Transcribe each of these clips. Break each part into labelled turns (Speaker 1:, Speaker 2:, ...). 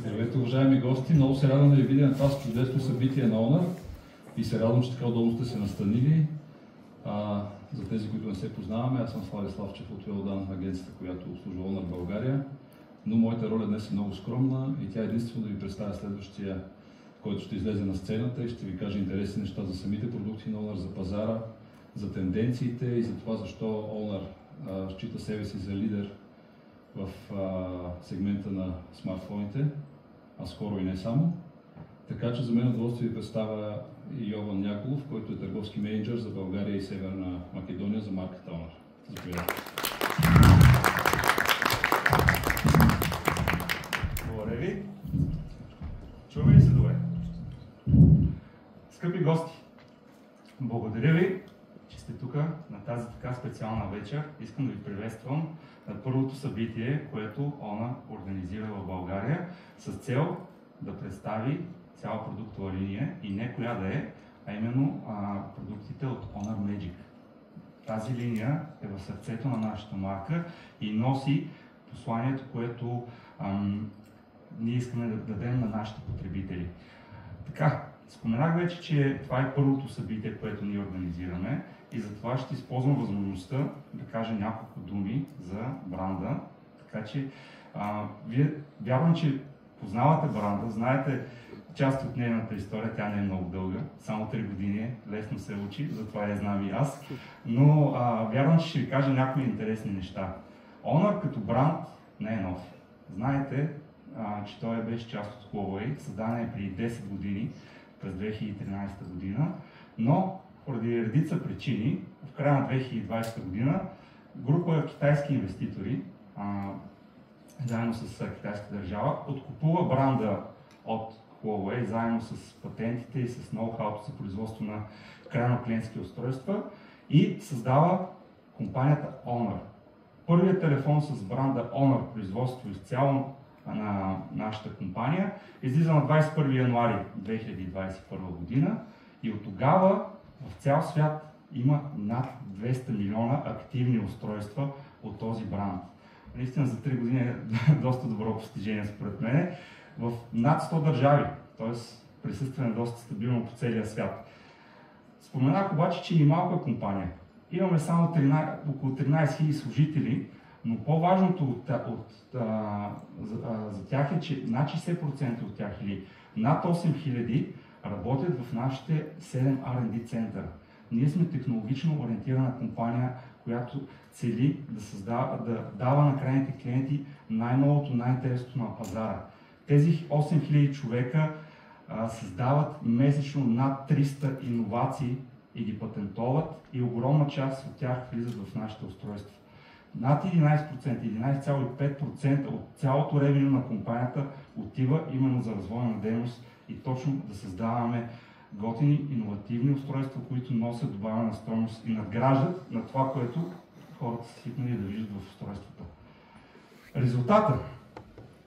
Speaker 1: Здравейте, уважаеми гости! Много се радвам да ви видя на това чудесно събитие на Honor и се радвам, че така удобно сте се настанили. За тези, които не се познаваме, аз съм Слави Славчев от Велдан, агенцията, която обслужва Honor в България. Но моята роля днес е много скромна и тя е единствено да ви представя следващия, който ще излезе на сцената и ще ви каже интересни неща за самите продукти на Honor, за пазара, за тенденциите и за това защо Honor счита себе си за лидер в сегмента на смартфоните, а скоро и не само. Така че за мен удоволствие ви представя Йован Няколов, който е търговски мениджър за България и Северна Македония за марката Honor. Заповядайте.
Speaker 2: Благодаря ви. Чуваме ли се добре? Скъпи гости, благодаря ви, че сте тук на тази така специална вечер. Искам да ви приветствам на първото събитие, което Honor организира в България с цел да представи цяла продуктова линия и не коя да е, а именно продуктите от Honor Magic. Тази линия е в сърцето на нашата марка и носи посланието, което ние искаме да дадем на нашите потребители. Така, споменах вече, че това е първото събитие, което ние организираме и затова ще използвам възможността да кажа няколко думи за бранда. Така че, вие вярвам, че познавате бранда, знаете част от нейната история, тя не е много дълга, само 3 години, лесно се учи, затова я знам и аз, но вярвам, че ще ви кажа някои интересни неща. Honor като бранд не е нов. Знаете, че той беше част от Huawei, създаден е преди 10 години, през 2013 година, но поради редица причини, в края на 2020 година, група китайски инвеститори, заедно с китайска държава, откупува бранда от Huawei, заедно с патентите и с ноу-хауто за производство на крайно клиентски устройства и създава компанията Honor. Първият телефон с бранда Honor, производство изцяло на нашата компания, излиза на 21 януари 2021 година и от тогава в цял свят има над 200 милиона активни устройства от този бранд. Наистина за 3 години е доста добро постижение според мен. В над 100 държави, т.е. присъствие на доста стабилно по целия свят. Споменах обаче, че и малка компания. Имаме само около 13 000 служители, но по-важното за тях е, че над 60% от тях или над 8000 работят в нашите 7 R&D центъра. Ние сме технологично ориентирана компания, която цели да дава на крайните клиенти най-новото, най-интересното на пазара. Тези 8000 човека създават месечно над 300 иновации и ги патентоват и огромна част от тях влизат в нашите устройства. Над 11%, 11,5% от цялото ревеню на компанията отива именно за развойна дейност и точно да създаваме готини, иновативни устройства, които носят добавена стойност и надграждат на това, което хората са свикнали да виждат в устройствата. Резултата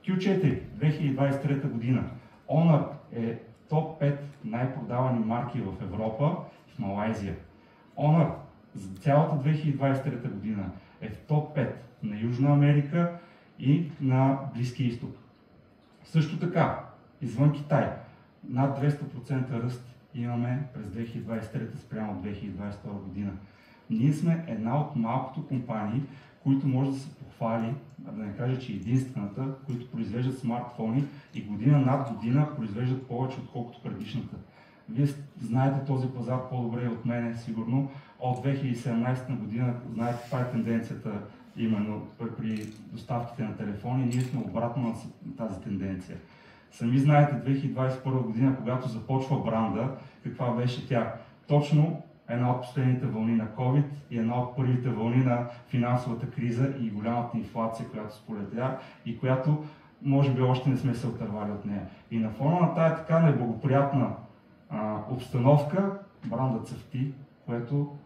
Speaker 2: Q4 2023 година. Honor е топ 5 най-продавани марки в Европа и в Малайзия. Honor за цялата 2023 година е в топ 5 на Южна Америка и на Близкия изток. Също така, извън Китай, над 200% ръст имаме през 2023 спрямо 2022 година. Ние сме една от малкото компании, които може да се похвали, да не кажа, че единствената, които произвеждат смартфони и година над година произвеждат повече, отколкото предишната. Вие знаете този пазар по-добре от мене, сигурно. От 2017 година знаете каква е тенденцията именно при доставките на телефони. Ние сме обратно на тази тенденция. Сами знаете 2021 година, когато започва бранда, каква беше тя. Точно една от последните вълни на COVID и една от първите вълни на финансовата криза и голямата инфлация, която сполетя и която може би още не сме се отървали от нея. И на фона на тая така неблагоприятна обстановка, брандът цъфти, което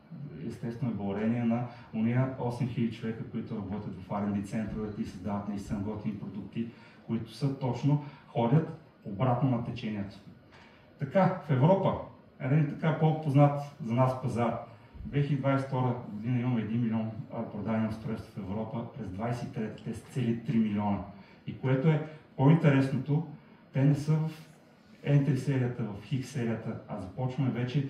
Speaker 2: естествено е благодарение на уния 8000 човека, които работят в R&D центровете и създават наистина готини продукти, които са точно ходят обратно на течението. Така, в Европа, един така по-познат за нас пазар. 2022 година имаме 1 милион продадени устройства в Европа, през 2023 те са цели 3 милиона. И което е По-интересното, те не са в Entry серията, в X серията, а започваме вече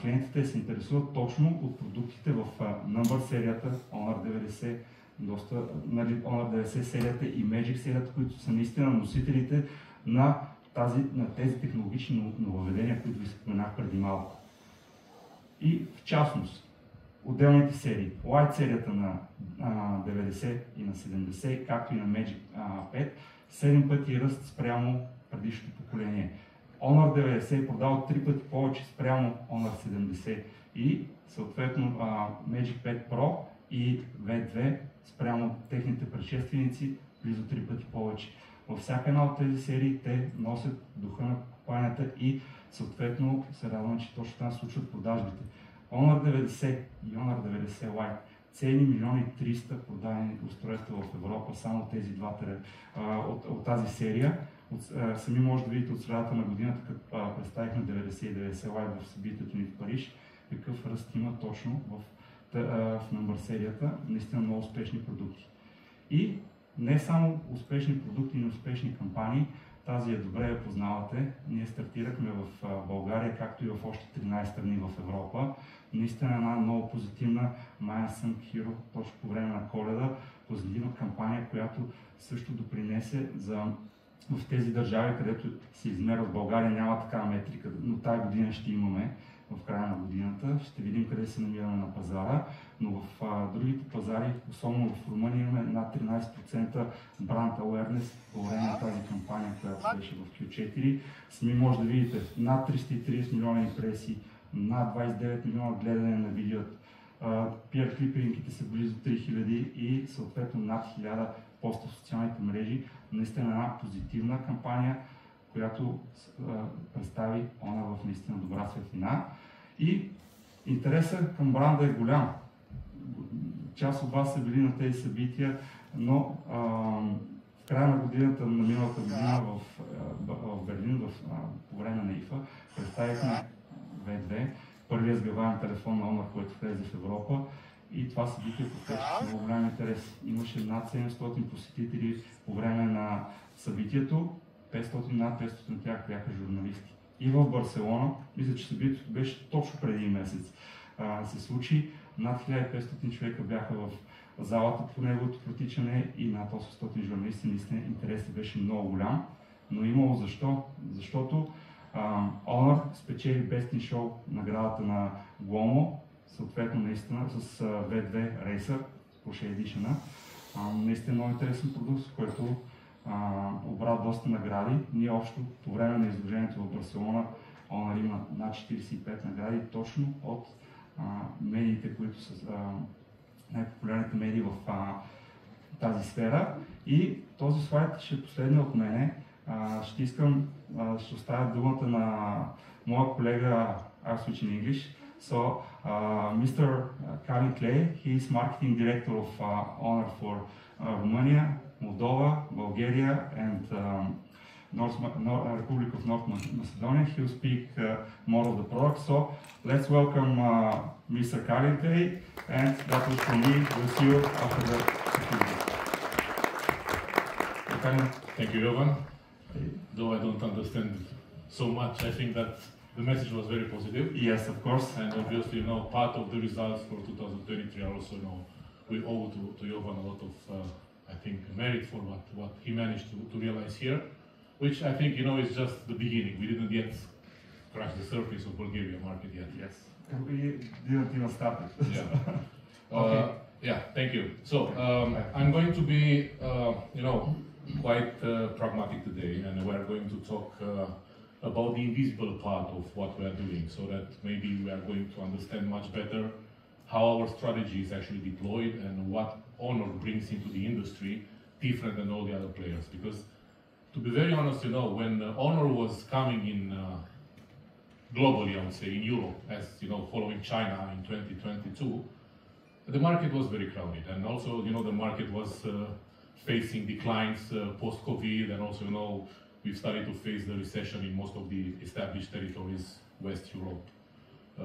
Speaker 2: клиентите се интересуват точно от продуктите в Number серията, Honor 90, Honor 90 серията и Magic серията, които са наистина носителите на тези технологични нововведения, които ви споменах преди малко. И в частност, отделните серии, Light серията на 90 и на 70, както и на Magic 5, 7 пъти ръст спрямо предишното поколение. Honor 90 е продал 3 пъти повече спрямо Honor 70 и съответно Magic 5 Pro и V2 спрямо техните предшественици близо 3 пъти повече. Във всяка една от тези серии те носят духа на компанията и съответно се радвам, че точно там случват продажбите. Honor 90 и Honor 90 Lite цели 1 300 000 продадени устройства в Европа, само тези двата от тази серия. Сами може да видите от средата на годината, като представихме 90 и 90 Lite в събитието ни в Париж, какъв ръст има точно в Number серията, наистина много успешни продукти. И не само успешни продукти, но успешни кампании, тази е добре я познавате. Ние стартирахме в България, както и в още 13 страни в Европа. Наистина една много позитивна My Unsung Hero, точно по време на Коледа, позитивна кампания, която също допринесе в тези държави, където се измерва. В България няма такава метрика, но тази година ще имаме в края на годината. Ще видим къде се намираме на пазара, но в другите пазари, особено в Румъния, имаме над 13% бранд awareness по време на тази кампания, която беше в Q4. Сами може да видите над 330 милиона импресии, над 29 милиона гледане на видеото. PR клипингите са близо 3000 и съответно над 1000 поста в социалните мрежи. Наистина една позитивна кампания, която представи Honor в наистина добра светлина. И интересът към бранда е голям. Част от вас са били на тези събития, но в края на годината, на миналата година в Берлин, по време на ИФА, представихме V2, първият сгъваем телефон на Honor, който влезе в Европа. И това събитие покреше много голям интерес. Имаше над 700 посетители по време на събитието, над 500 от тях бяха журналисти. И в Барселона, мисля, че събитието беше точно преди месец, се случи. Над 1500 човека бяха в залата по неговото протичане и над 800 журналисти. Наистина интересът беше много голям, но имало защо? Защото Honor спечели Best in Show наградата на Гломо, съответно наистина с V2 Racer Porsche Edition. Наистина много интересен продукт, с който обра доста награди. Ние общо по време на изложението в Барселона Honor има над 45 награди точно от медиите, които са най-популярните медии в тази сфера. И този слайд ще е последния от мене. Ще оставя думата на моя колега, I'll switch in English. So, Mr. Kalin Clay, he is marketing director of Honor for Romania, Moldova, Bulgaria, and Republic of North Macedonia. He will speak more of the product. So, let's welcome Mr. Kalin Clay, and that was for me. We'll see you after the
Speaker 3: Thank you, Jovan. Though I don't understand so much, I think that the message was very positive.
Speaker 2: Yes, of course.
Speaker 3: And obviously, part of the results for 2023 are also, we owe to Jovan a lot of, I think, merit for what he managed to realize here, which I think, is just the beginning. We didn't yet scratch the surface of Bulgaria market yet.
Speaker 2: Yes. We didn't even start it.
Speaker 3: Yeah.
Speaker 2: Okay.
Speaker 3: Yeah, thank you. So, I'm going to be, quite pragmatic today, and we're going to talk about the invisible part of what we are doing, so that maybe we are going to understand much better how our strategy is actually deployed and what Honor brings into the industry different than all the other players. Because to be very honest, when Honor was coming in globally, I would say, in Europe, as following China in 2022, the market was very crowded, and also, the market was facing declines post-COVID, and also, we've started to face the recession in most of the established territories, West Europe,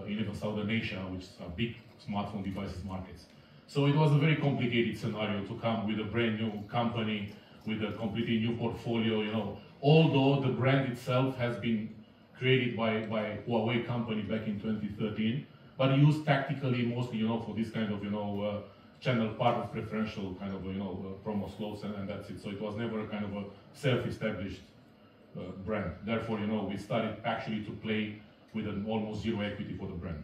Speaker 3: in even Southern Asia, which are big smartphone devices markets. So it was a very complicated scenario to come with a brand new company with a completely new portfolio, you know, although the brand itself has been created by Huawei company back in 2013, but used tactically mostly, you know, for this kind of, you know, channel part of preferential kind of, you know, promo slots, and that's it. So it was never kind of a self-established brand. Therefore, you know, we started actually to play with an almost zero equity for the brand.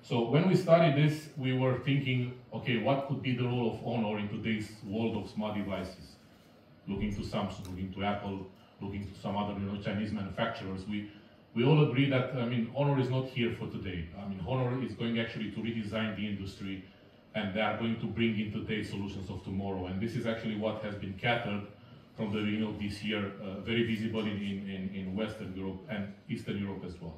Speaker 3: So when we started this, we were thinking, okay, what could be the role of Honor in today's world of smart devices? Looking to Samsung, looking to Apple, looking to some other, you know, Chinese manufacturers. We all agree that, I mean, Honor is not here for today. I mean, Honor is going actually to redesign the industry, and they are going to bring in today's solutions of tomorrow. And this is actually what has been catered from the beginning of this year, very visible in Western Europe and Eastern Europe as well.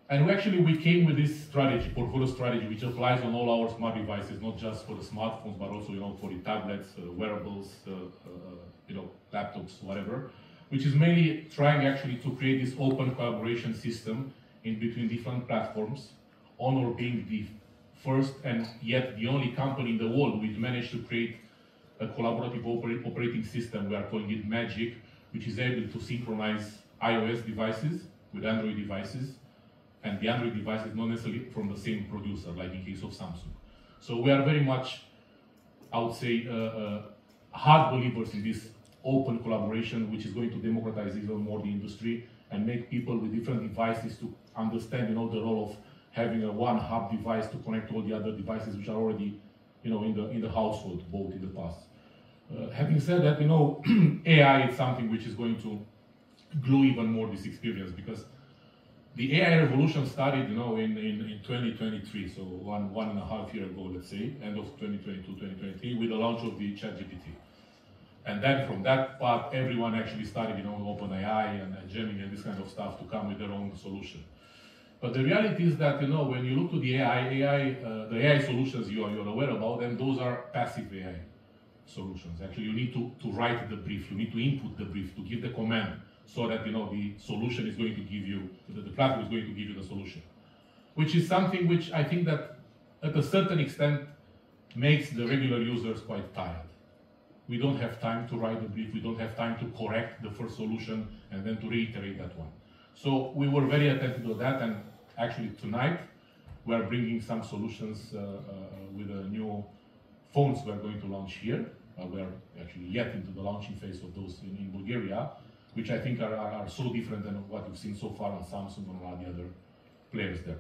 Speaker 3: And we came with this strategy, portfolio strategy, which applies on all our smart devices, not just for the smartphones, but also, you know, for the tablets, wearables, you know, laptops, whatever, which is mainly trying actually to create this open collaboration system in between different platforms, Honor being the first and yet the only company in the world which managed to create a collaborative operating system. We are calling it Magic, which is able to synchronize iOS devices with Android devices, and the Android device is not necessarily from the same producer, like in case of Samsung. So we are very much, I would say, hard believers in this open collaboration, which is going to democratize even more the industry and make people with different devices to understand, you know, the role of having a one hub device to connect all the other devices which are already, you know, in the household, both in the past. Having said that, you know, AI is something which is going to glue even more this experience, because the AI revolution started, you know, in 2023, so one and a half year ago, let's say, end of 2022, 2023, with the launch of the ChatGPT. And then from that part, everyone actually started, you know, OpenAI and Gemini and this kind of stuff to come with their own solution. But the reality is that, you know, when you look to the the AI solutions you're aware about them, those are passive AI solutions. Actually, you need to write the brief, you need to input the brief, to give the command, so that, you know, the solution is going to give you, the platform is going to give you the solution. Which is something which I think that at a certain extent makes the regular users quite tired. We don't have time to write the brief, we don't have time to correct the first solution and then to reiterate that one. So we were very attentive to that, and actually tonight we are bringing some solutions with the new phones we are going to launch here. We are actually yet into the launching phase of those in Bulgaria, which I think are so different than what you've seen so far on Samsung and all the other players there.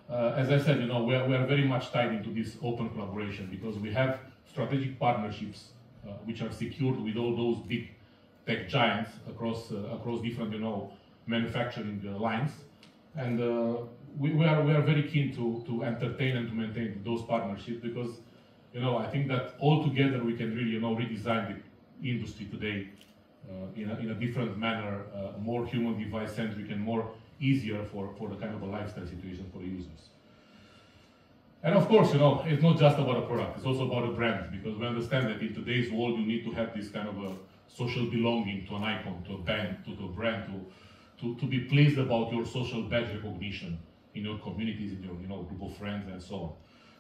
Speaker 3: As I said, you know, we are very much tied into this open collaboration, because we have strategic partnerships which are secured with all those big tech giants across different, you know, manufacturing lines, and we are very keen to entertain and to maintain those partnerships, because, you know, I think that all together we can really, you know, redesign the industry today in a different manner, more human device centric and more easier for the kind of a lifestyle situation for the users. And of course, you know, it's not just about a product, it's also about a brand, because we understand that in today's world you need to have this kind of a social belonging to an icon, to a band, to a brand, to be pleased about your social badge recognition in your communities, in your, you know, group of friends and so on.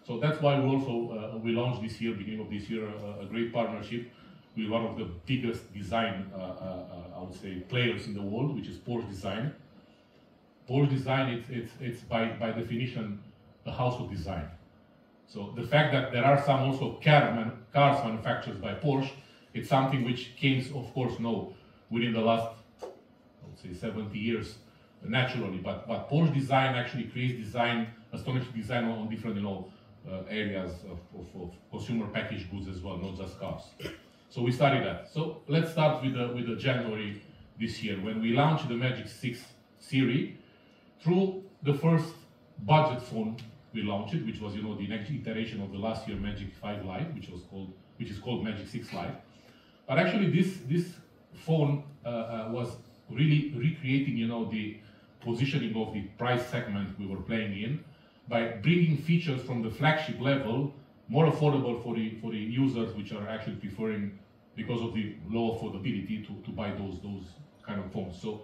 Speaker 3: So that's why we also we launched this year, beginning of this year, a great partnership with one of the biggest design, I would say, players in the world, which is Porsche Design. Porsche Design, it's by definition a house of design. So the fact that there are some also cars manufactured by Porsche, it's something which came, of course, no, within the last, I would say, 70 years naturally. But Porsche Design actually creates design, astonishing design on different, you know, areas of consumer packaged goods as well, not just cars. So we started that. So let's start with the January this year, when we launched the Magic 6 series through the first budget phone we launched it, which was, you know, the next iteration of the last year Magic 5 Lite, which is called Magic 6 Lite. But actually this phone was really recreating, you know, the positioning of the price segment we were playing in, by bringing features from the flagship level more affordable for the users which are actually preferring, because of the low affordability, to buy those kind of phones. So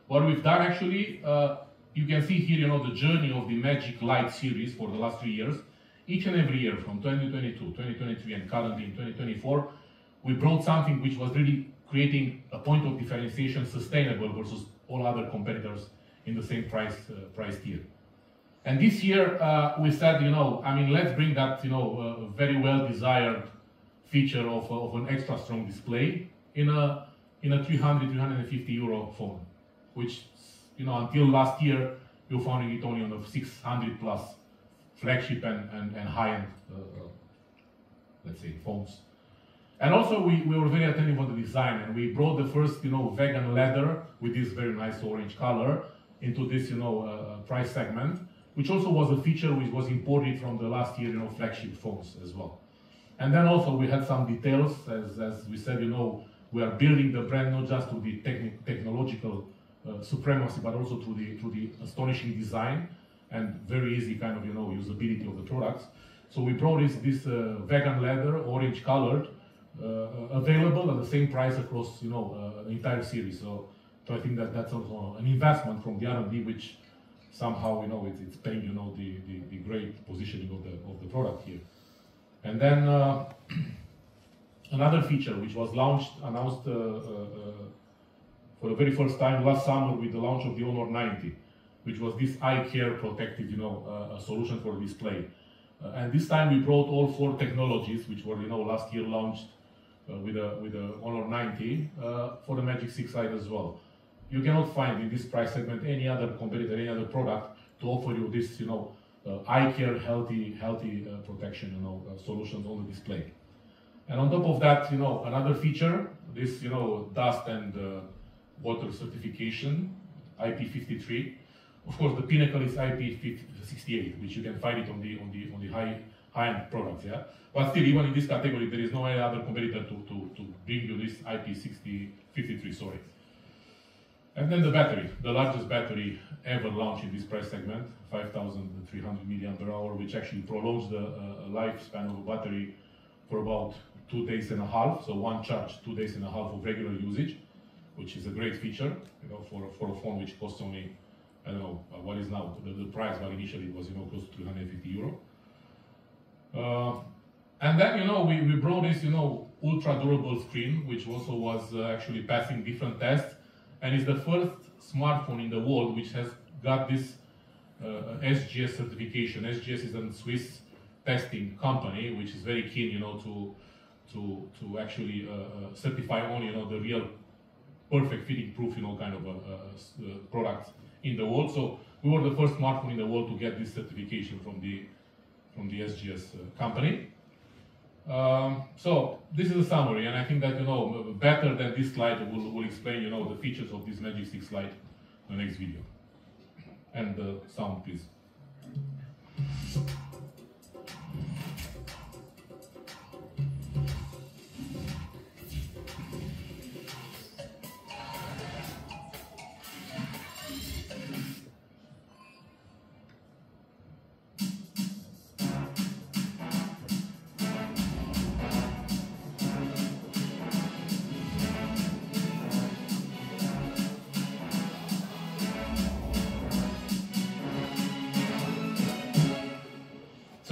Speaker 3: what we've done actually, you can see here, you know, the journey of the Magic Lite series for the last 3 years. Each and every year, from 2022, 2023, and currently in 2024, we brought something which was really creating a point of differentiation sustainable versus all other competitors in the same price tier. And this year we said, let's bring that, very well desired feature of an extra strong display in a 350 euro phone, which, until last year you found it only on the 600 plus flagship and high-end, let's say, phones. And also we were very attentive on the design, and we brought the first, vegan leather with this very nice orange color into this, price segment, which also was a feature which was imported from the last year, flagship phones as well. And then also we had some details, as we said, we are building the brand not just to the technological supremacy, but also to the astonishing design and very easy kind of, usability of the products. So we brought this vegan leather, orange colored, available at the same price across, the entire series. So I think that's also an investment from the R&D, which somehow, it's paying, the great positioning of the product here. And then another feature which was announced for the very first time last summer with the launch of the Honor 90, which was this eye care protective, solution for display. And this time we brought all 4 technologies, which were, last year launched with the Honor 90 for the Magic 6 Lite as well. You cannot find in this price segment any other competitor, any other product to offer you this, eye care, healthy protection, solutions on the display. And on top of that, another feature, this, dust and water certification, IP53. Of course, the pinnacle is IP68, which you can find it on the high-end products, yeah. But still, even in this category, there is no any other competitor to bring you this IP53, sorry. And then the battery, the largest battery ever launched in this price segment, 5,300 mAh, which actually prolongs the lifespan of a battery for about 2 days and a half. So one charge, 2 days and a half of regular usage, which is a great feature, for a phone which costs only, I don't know what is now the price, but initially it was, close to 350 euro. And then, we brought this, ultra durable screen, which also was actually passing different tests. And it's the first smartphone in the world which has got this SGS certification. SGS is a Swiss testing company which is very keen, to actually certify only, the real perfect fitting proof, kind of products in the world. So we were the first smartphone in the world to get this certification from the SGS company. So this is a summary, and I think that, better than this slide will explain, the features of this Magic 6 Lite in the next video. And the sound, please.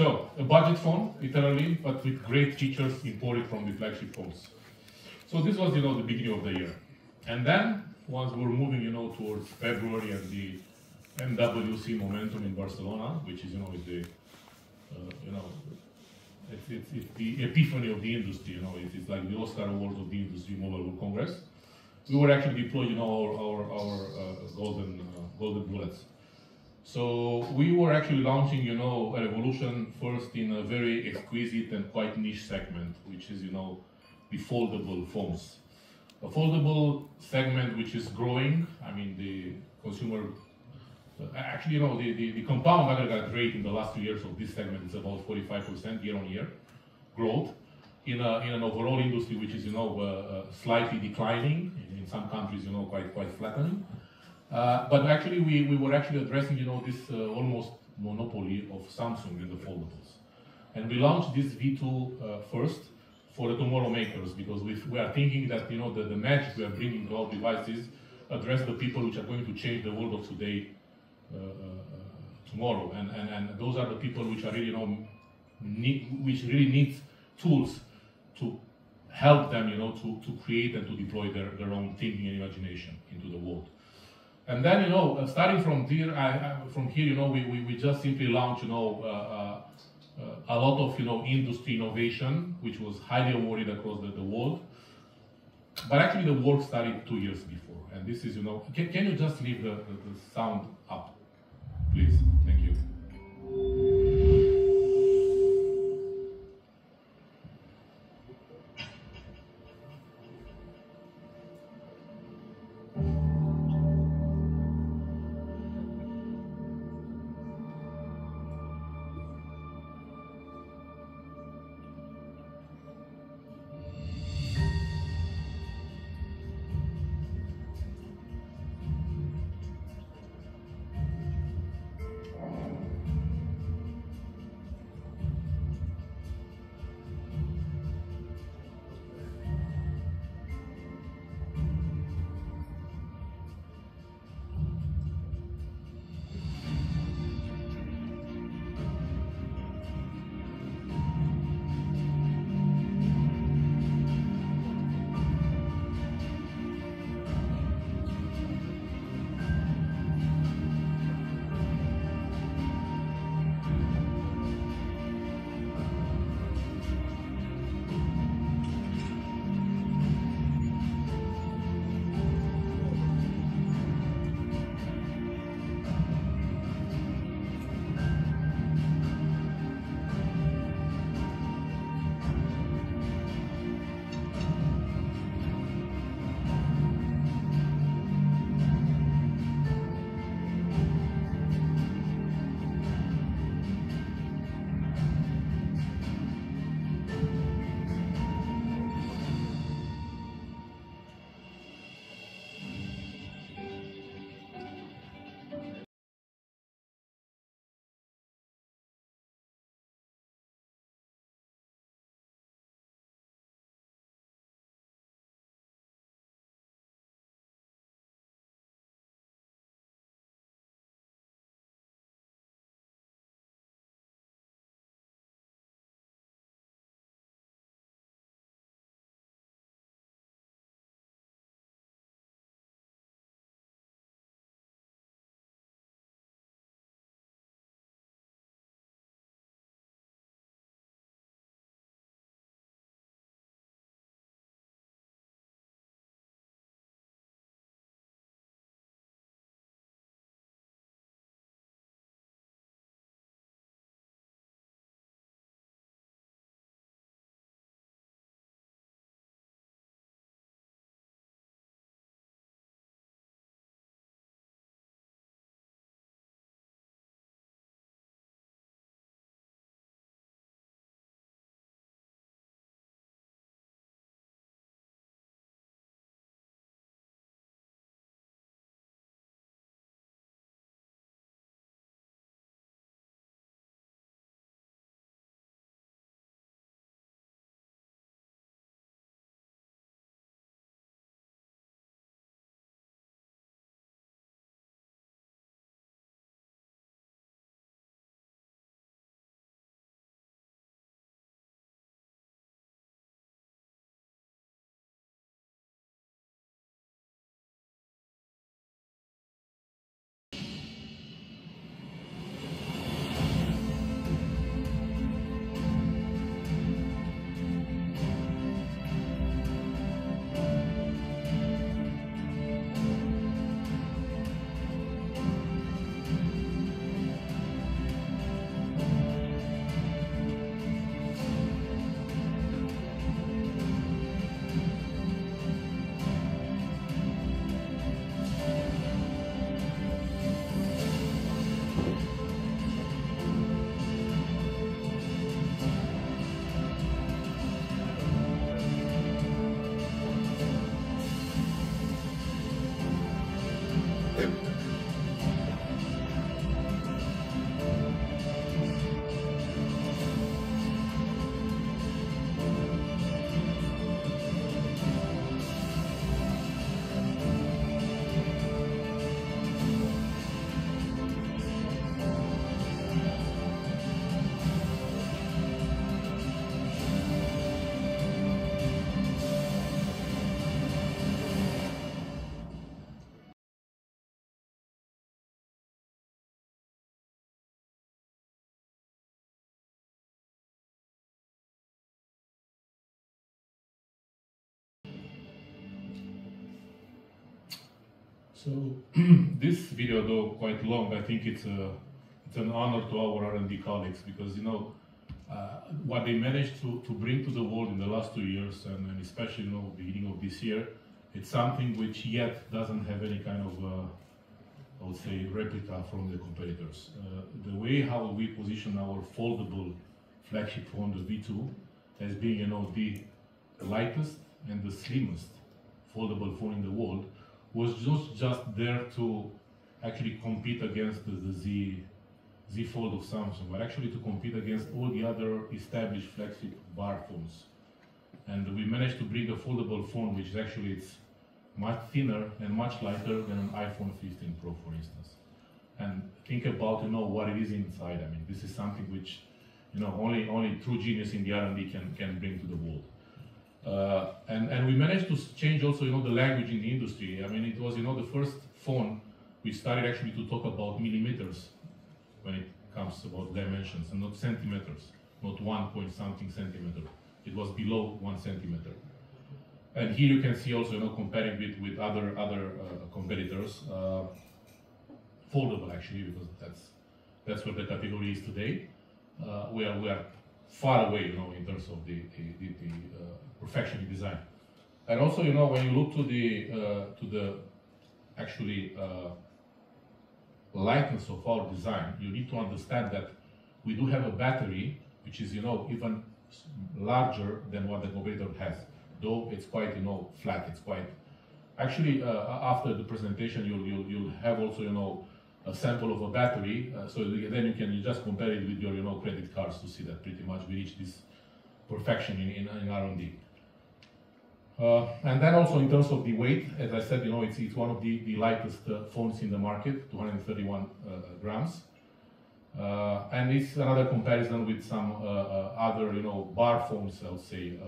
Speaker 3: So, a budget phone, literally, but with great features imported from the flagship phones. So this was, the beginning of the year. And then, once we were moving, towards February and the MWC momentum in Barcelona, which is, is the, it's the epiphany of the industry, it's like the Oscar Awards of the industry, Mobile World Congress. We were actually deploying, our golden bullets. So we were actually launching, a revolution first in a very exquisite and quite niche segment, which is, the foldable phones. A foldable segment which is growing. I mean, the consumer, actually, the compound aggregate rate in the last 2 years of this segment is about 45% year-on-year growth in an overall industry which is, slightly declining, in some countries, quite flattening. But actually, we were actually addressing, this almost monopoly of Samsung in the foldables. And we launched this V2 first for the tomorrow makers, because we are thinking that, the magic we are bringing to our devices address the people which are going to change the world of today, tomorrow. And those are the people which are really, which really need tools to help them, to create and to deploy their own thinking and imagination into the world. And then, starting from here, we just simply launched, a lot of, industry innovation, which was highly awarded across the world. But actually, the work started 2 years before. And this is, can you just leave the sound up, please? Thank you. So this video, though quite long, I think it's an honor to our R&D colleagues, because what they managed to bring to the world in the last 2 years, and especially beginning of this year, it's something which yet doesn't have any kind of I would say replica from the competitors. The way how we position our foldable flagship phone, the V2, as being the lightest and the slimmest foldable phone in the world, was just there to actually compete against the Z Fold of Samsung, but actually to compete against all the other established flagship bar phones. And we managed to bring a foldable phone which is actually it's much thinner and much lighter than an iPhone 15 Pro, for instance. And think about what it is inside. I mean, this is something which only true genius in the R&D can bring to the world. And we managed to change also the language in the industry. I mean, it was the first phone we started actually to talk about millimeters when it comes about dimensions, and not centimeters, not 1 point something centimeter. It was below 1 centimeter. And here you can see also comparing it with other competitors, foldable actually, because that's what the category is today. We are far away, in terms of the perfection in design. And also, when you look to the actually lightness of our design, you need to understand that we do have a battery which is even larger than what the competitor has. Though it's quite flat. It's quite actually after the presentation you'll have also a sample of a battery, so then you just compare it with your credit cards to see that pretty much we reach this perfection in R&D. And then also in terms of the weight, as I said, it's one of the lightest phones in the market, 231 grams. And it's another comparison with some other bar phones, I would say,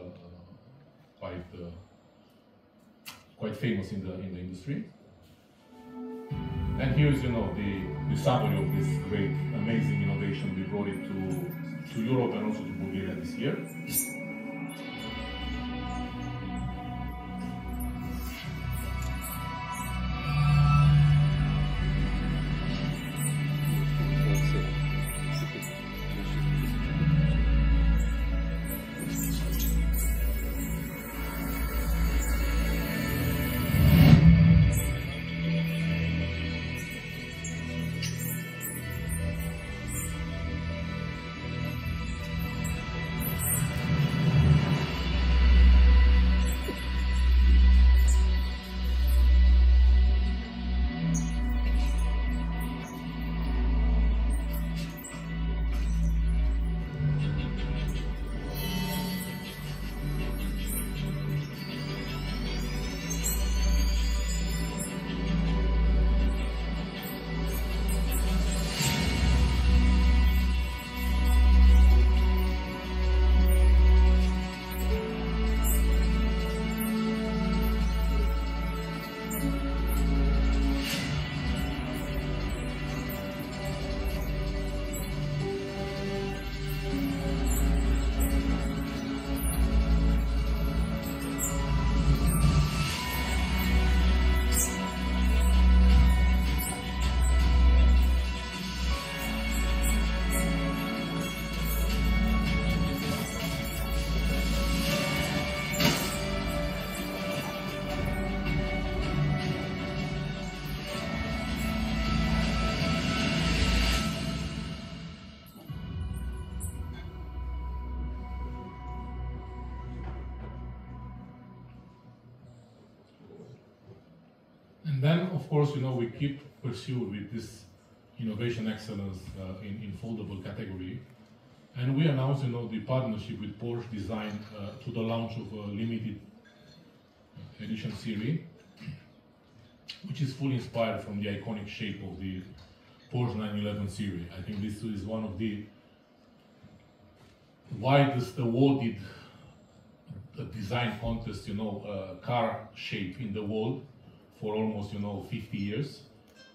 Speaker 3: quite famous in the industry. And here is the summary of this great, amazing innovation. We brought it to Europe and also to Bulgaria this year. And then, of course, we keep pursuing with this innovation excellence in foldable category. And we announced, the partnership with Porsche Design to the launch of a limited edition series, which is fully inspired from the iconic shape of the Porsche 911 series. I think this is one of the widest awarded design contest, car shape in the world for almost 50 years.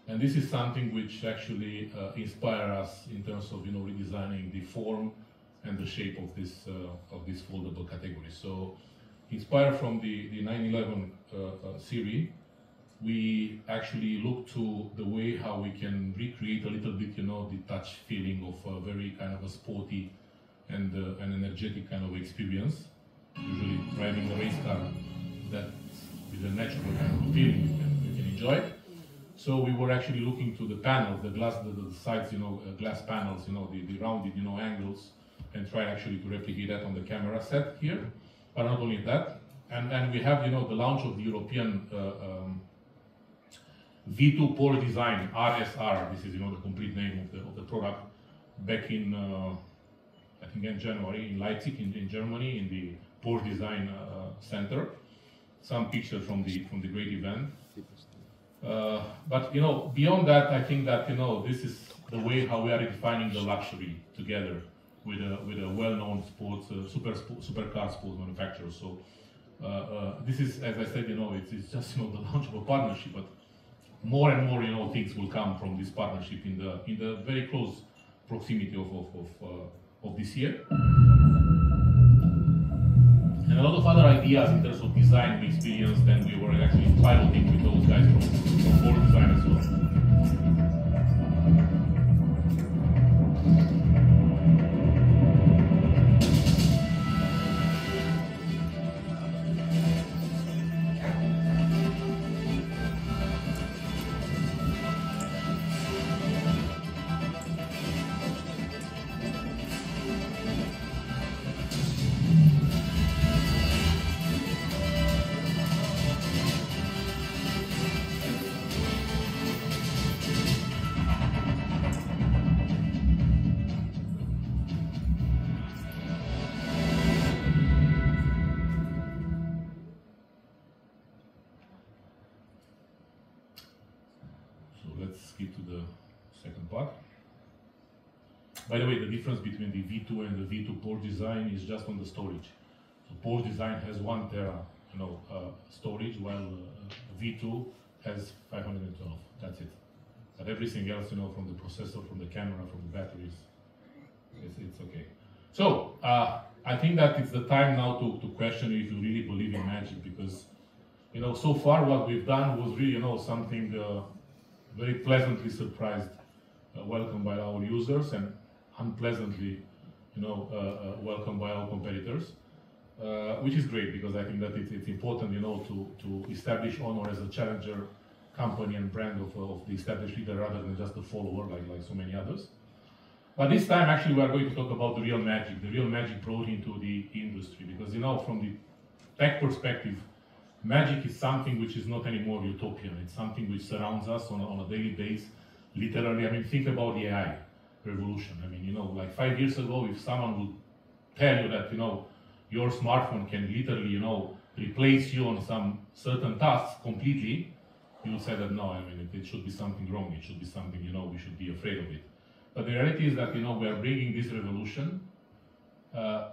Speaker 3: And this is something which actually inspires us in terms of redesigning the form and the shape of this foldable category. So inspired from the 911 series, we actually look to the way how we can recreate a little bit, the touch feeling of a very kind of a sporty and an energetic kind of experience. Usually driving a race car, that with a natural kind of feeling you can enjoy. So we were actually looking to the panels, the glass, the sides, glass panels, the rounded, angles, and try actually to replicate that on the camera set here. But not only that, and we have, the launch of the European V2 Pole Design, RSR, this is, the complete name of the product, back in, I think in January, in Leipzig, in Germany, in the Pole Design Center. Some pictures from the great event. But, beyond that, I think that, this is the way how we are defining the luxury together with a well-known sports, supercar sports manufacturer. So this is, as I said, it's just, the launch of a partnership, but more and more, things will come from this partnership in the very close proximity of this year. And a lot of other ideas in terms of design we experienced, and we were actually piloting with those guys from Pole Design as well. Let's skip to the second part. By the way, the difference between the V2 and the V2 Pole Design is just on the storage. So Pole Design has 1 tera, storage, while V2 has 512. That's it. But everything else, from the processor, from the camera, from the batteries, it's okay. So I think that it's the time now to question if you really believe in magic, because so far what we've done was really something very pleasantly surprised, welcomed by our users, and unpleasantly, welcomed by our competitors, which is great, because I think that it's important, to establish Honor as a challenger company and brand of the established leader rather than just a follower like so many others. But this time, actually, we are going to talk about the real magic brought into the industry, because from the tech perspective, magic is something which is not anymore utopian. It's something which surrounds us on a daily basis, literally. I mean, think about the AI revolution. I mean, like 5 years ago, if someone would tell you that, your smartphone can literally, replace you on some certain tasks completely, you would say that no, I mean, it should be something wrong. It should be something, we should be afraid of it. But the reality is that, we are bringing this revolution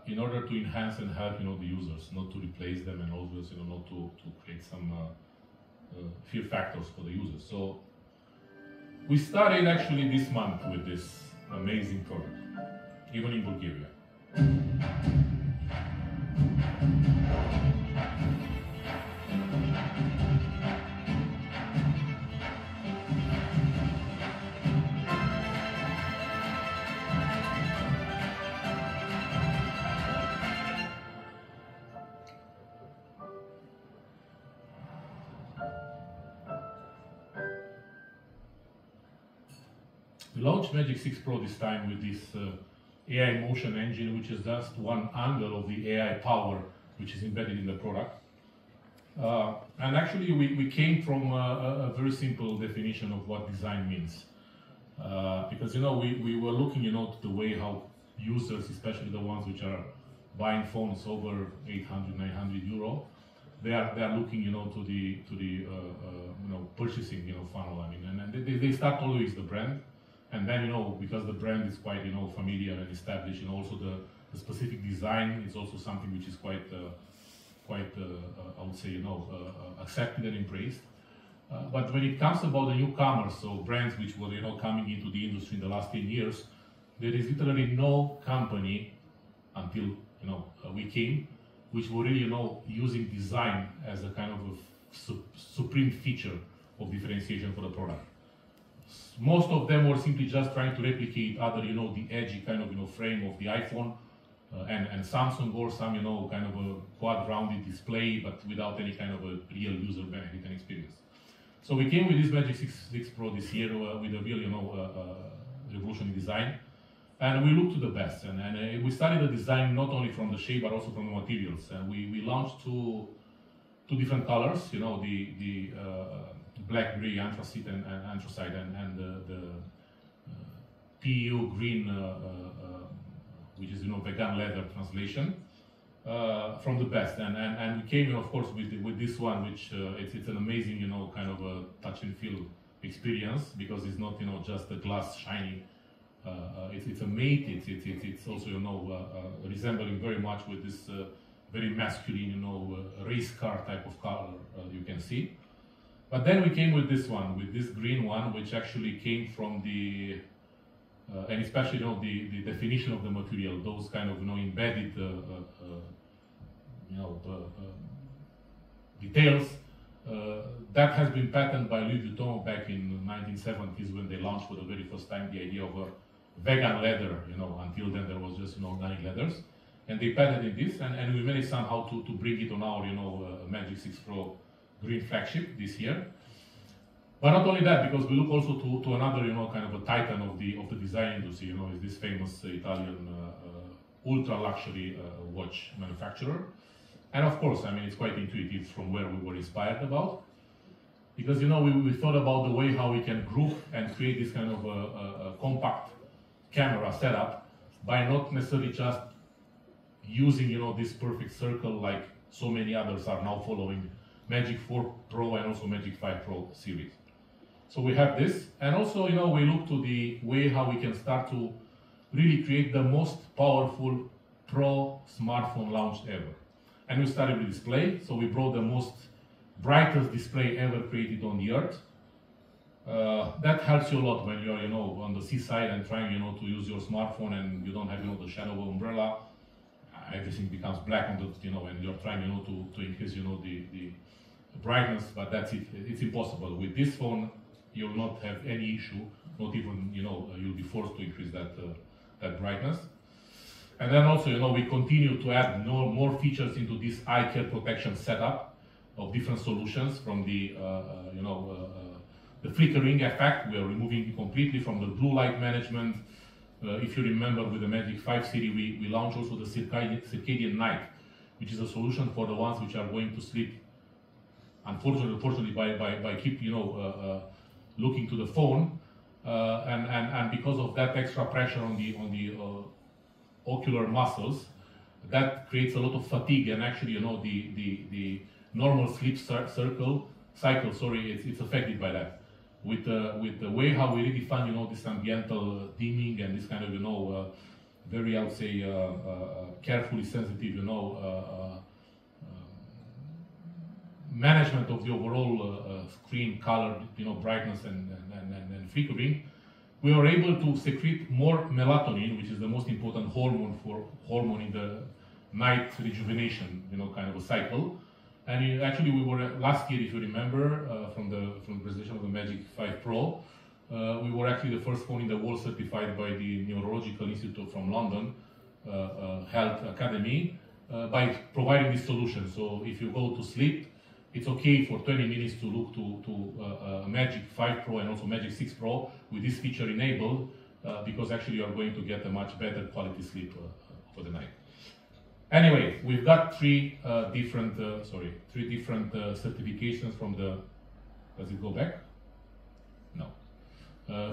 Speaker 3: in order to enhance and help, the users, not to replace them, and always, not to create some fear factors for the users. So we started actually this month with this amazing product, even in Bulgaria. We launched Magic 6 Pro this time with this AI motion engine, which is just one angle of the AI power which is embedded in the product. And actually we came from a very simple definition of what design means. Because we were looking to the way how users, especially the ones which are buying phones over 800, 900 euro, they are looking to the purchasing funnel. I mean, and they start always the brand. And then, because the brand is quite, familiar and established, also the specific design is also something which is quite, I would say, accepted and embraced. But when it comes about the newcomers, so brands which were, coming into the industry in the last 10 years, there is literally no company until, we came, which were really, using design as a kind of a supreme feature of differentiation for the product. Most of them were simply just trying to replicate other, the edgy kind of, frame of the iPhone and Samsung, or some, kind of a quad-rounded display, but without any kind of a real user benefit and experience. So we came with this Magic 6 Pro this year with a real, revolutionary design, and we looked to the best. And we studied the design not only from the shape but also from the materials. And we launched two different colors, the black, gray, anthracite and anthracite, and the PU green, which is vegan leather translation, from the best. And we came in, of course, with this one, which it's an amazing kind of a touch and feel experience, because it's not just a glass shiny. It's a mate. It's also resembling very much with this very masculine race car type of color you can see. But then we came with this one, with this green one, which actually came from the and especially the definition of the material, those kind of embedded details. That has been patented by Louis Vuitton back in the 1970s, when they launched for the very first time the idea of a vegan leather. Until then there was just organic leathers, and they patented this, and we managed somehow to bring it on our Magic 6 Pro green flagship this year. But not only that, because we look also to another kind of a titan of the design industry. Is this famous Italian ultra luxury watch manufacturer. And of course, I mean, it's quite intuitive from where we were inspired about, because we thought about the way how we can group and create this kind of a compact camera setup by not necessarily just using this perfect circle like so many others are now following Magic 4 Pro and also Magic 5 Pro series. So we have this, and also we look to the way how we can start to really create the most powerful Pro smartphone launched ever. And we started with display, so we brought the most brightest display ever created on the earth. That helps you a lot when you're on the seaside and trying to use your smartphone, and you don't have the shadow of umbrella. Everything becomes black on the and you're trying to increase the brightness, but that's it. It's impossible with this phone. You'll not have any issue. Not even you'll be forced to increase that brightness. And then also we continue to add more features into this eye care protection setup of different solutions. From the the flickering effect, we are removing it completely from the blue light management. If you remember, with the Magic 5 series, we launched also the circadian night, which is a solution for the ones which are going to sleep, unfortunately, by keep looking to the phone, and because of that extra pressure on the ocular muscles, that creates a lot of fatigue, and actually the normal sleep cycle, it's affected by that. With the way how we redefine this ambiental dimming and this kind of very, I would say, carefully sensitive management of the overall screen color, brightness and flickering, we are able to secrete more melatonin, which is the most important hormone in the night rejuvenation, kind of a cycle. And actually, we were last year, if you remember, from the presentation of the Magic 5 Pro, we were actually the first phone in the world certified by the Neurological Institute from London Health Academy by providing this solution. So if you go to sleep, it's okay for 20 minutes to look to Magic 5 Pro and also Magic 6 Pro with this feature enabled, because actually you are going to get a much better quality sleep for the night. Anyway, we've got three different certifications from the. Does it go back? No.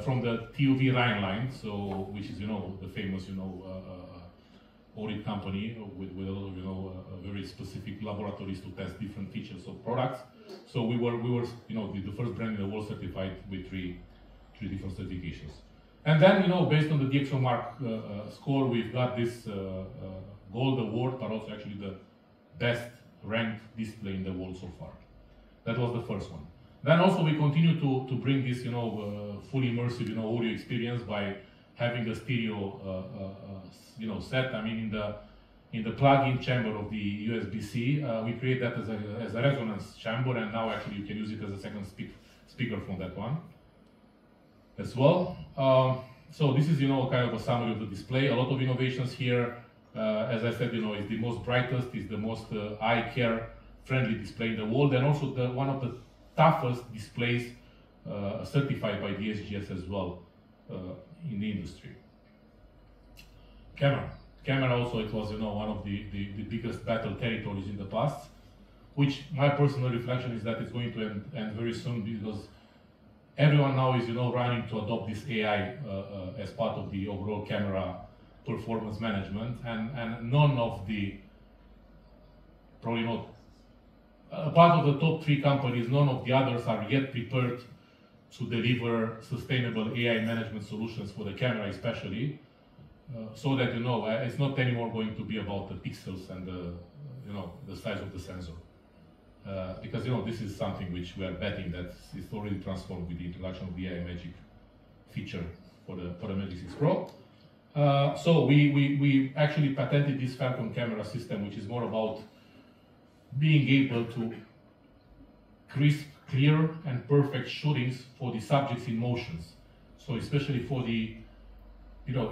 Speaker 3: From the TUV Rheinland, so which is the famous audit company with a lot of very specific laboratories to test different features of products. So we were the first brand in the world certified with three different certifications. And then based on the DxOMark score, we've got this gold award, but also actually the best ranked display in the world so far. That was the first one. Then also we continue to bring this fully immersive audio experience by having a stereo set. I mean, in the plug-in chamber of the USB-C, we create that as a resonance chamber, and now actually you can use it as a second speakerphone, that one as well. So this is, kind of a summary of the display. A lot of innovations here. As I said, it's the most brightest, it's the most eye care friendly display in the world, and also one of the toughest displays certified by the SGS as well in the industry. Camera also, it was one of the biggest battle territories in the past, which my personal reflection is that it's going to end very soon, because everyone now is running to adopt this AI as part of the overall camera performance management, and none of the, probably not, part of the top 3 companies, none of the others are yet prepared to deliver sustainable AI management solutions for the camera especially, so that it's not anymore going to be about the pixels and the size of the sensor. Because this is something which we are betting that is already transformed with the introduction of the AI Magic feature for the Magic 6 Pro. So we actually patented this Falcon camera system, which is more about being able to crisp, clear and perfect shootings for the subjects in motions. So especially for the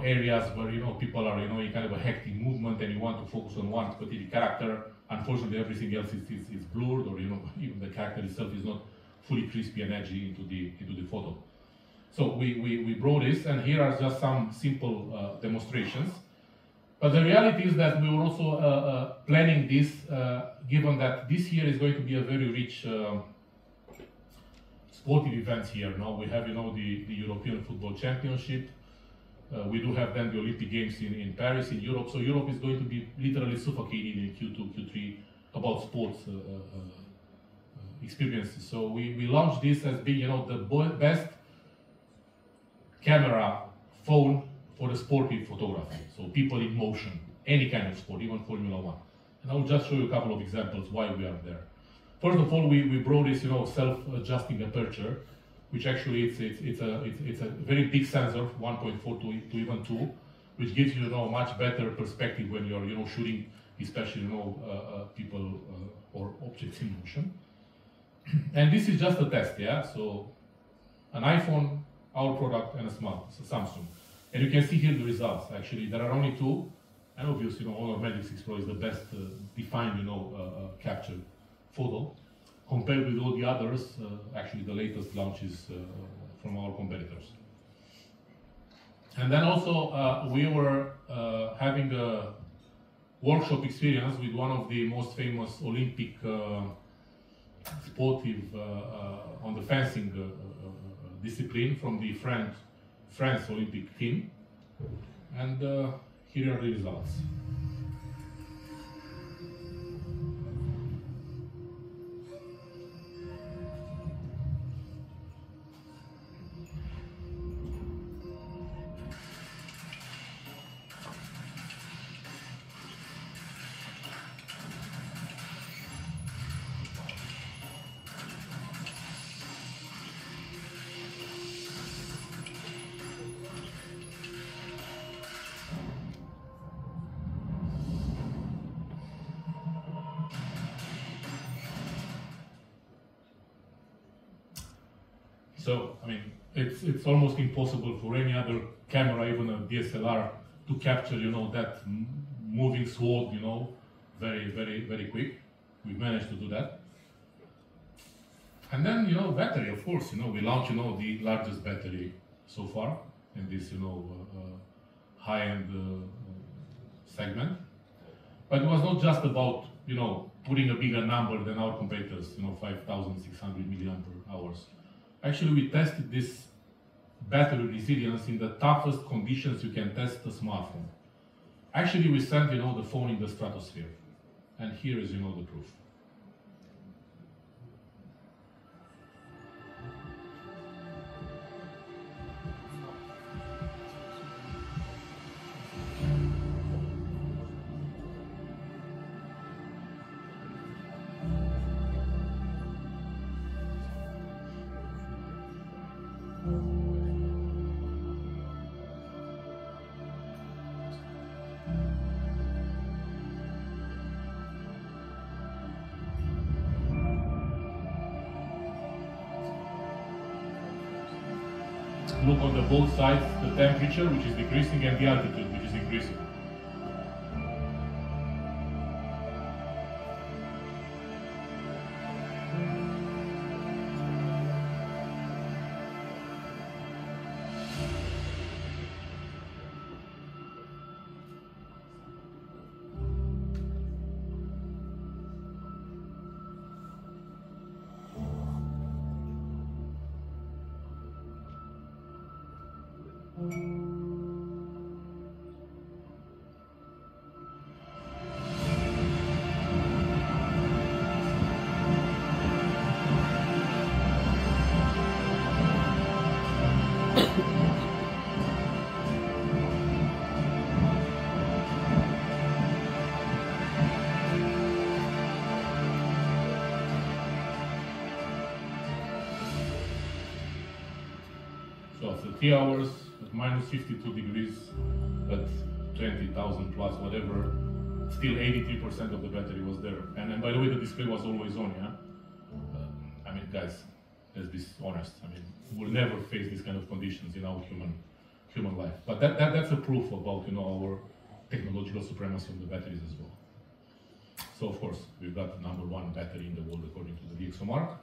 Speaker 3: areas where people are in kind of a hectic movement and you want to focus on one specific character. Unfortunately, everything else is blurred, or even the character itself is not fully crispy and edgy into the photo. So we brought this, and here are just some simple demonstrations. But the reality is that we were also planning this, given that this year is going to be a very rich sportive event here. Now we have the European Football Championship. We do have then the Olympic Games in Paris, in Europe. So Europe is going to be literally suffocated in Q2, Q3 about sports experiences. So we launched this as being the best camera phone for the sportive photography. So people in motion, any kind of sport, even Formula 1. And I'll just show you a couple of examples why we are there. First of all, we brought this self-adjusting aperture, which actually it's a very big sensor, 1.4 to even 2, which gives you a much better perspective when you're shooting, especially people or objects in motion. And this is just a test, yeah. So an iPhone, our product, and a Samsung, and you can see here the results. Actually, there are only 2, and obviously, Honor Magic 6 Pro is the best defined, captured photo. Compared with all the others, actually the latest launches from our competitors. And then also we were having a workshop experience with one of the most famous Olympic sportive on the fencing discipline from the France Olympic team. And here are the results. So, I mean, it's almost impossible for any other camera, even a DSLR, to capture, that moving sword, very, very, very quick. We managed to do that. And then, battery, of course, we launched, the largest battery so far in this, high-end segment. But it was not just about, putting a bigger number than our competitors, 5,600 milliampere hours. Actually, we tested this battery resilience in the toughest conditions you can test a smartphone. Actually, we sent, the phone in the stratosphere. And here is, the proof. look on the both sides, the temperature, which is decreasing, and the altitude, which is increasing. So after 3 hours at minus 52 degrees, at 20,000 plus whatever, still 83% of the battery was there. And by the way, the display was always on, yeah? I mean, guys, let's be honest. I mean, we'll never face these kind of conditions in our human life. But that's a proof about, you know, our technological supremacy of the batteries as well. So of course, we've got #1 battery in the world according to the DxOMark.